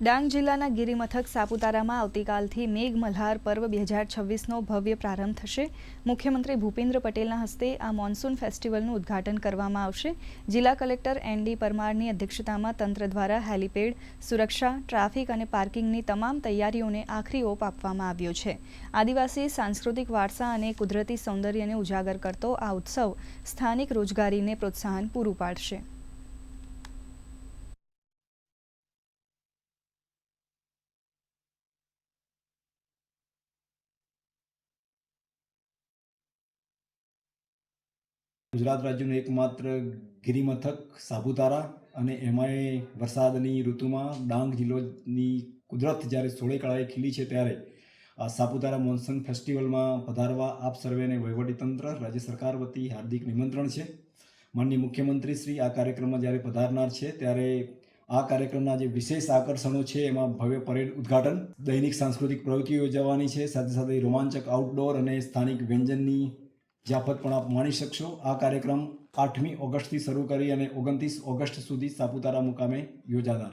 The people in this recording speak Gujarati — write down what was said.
ડાંગ જિલ્લાના ગિરિમથક સાપુતારામાં આવતીકાલથી મેઘમલ્હાર પર્વ 2026નો ભવ્ય પ્રારંભ થશે। મુખ્યમંત્રી ભૂપેન્દ્ર પટેલના હસ્તે આ મોન્સૂન ફેસ્ટિવલનું ઉદ્ઘાટન કરવામાં આવશે। જિલ્લા કલેક્ટર એન.ડી. પરમારની અધ્યક્ષતામાં તંત્ર દ્વારા હેલીપેડ, સુરક્ષા, ટ્રાફિક અને પાર્કિંગની તમામ તૈયારીઓને આખરી ઓપ આપવામાં આવ્યો છે। આદિવાસી સાંસ્કૃતિક વારસા અને કુદરતી સૌંદર્યને ઉજાગર કરતો આ ઉત્સવ સ્થાનિક રોજગારીને પ્રોત્સાહન પૂરું પાડશે। ગુજરાત રાજ્યનું એકમાત્ર ગિરિમથક સાપુતારા અને એમાંય વરસાદની ઋતુમાં ડાંગ જિલ્લોની કુદરત જ્યારે સોળે કળાએ ખીલી છે ત્યારે આ સાપુતારા મોન્સૂન ફેસ્ટિવલમાં પધારવા આપ સર્વેને વહીવટીતંત્ર રાજ્ય સરકાર વતી હાર્દિક નિમંત્રણ છે। માનનીય મુખ્યમંત્રી શ્રી આ કાર્યક્રમમાં જ્યારે પધારનાર છે ત્યારે આ કાર્યક્રમના જે વિશેષ આકર્ષણો છે એમાં ભવ્ય પરેડ ઉદ્ઘાટન, દૈનિક સાંસ્કૃતિક પ્રવૃત્તિઓ યોજવાની છે, સાથે સાથે રોમાંચક આઉટડોર અને સ્થાનિક વ્યંજનની જયાફત પણ આપ માણી શકશો। આ કાર્યક્રમ 8મી ઓગસ્ટથી શરૂ કરી અને 29 ઓગસ્ટ સુધી સાપુતારા મુકામે યોજાનાર છે।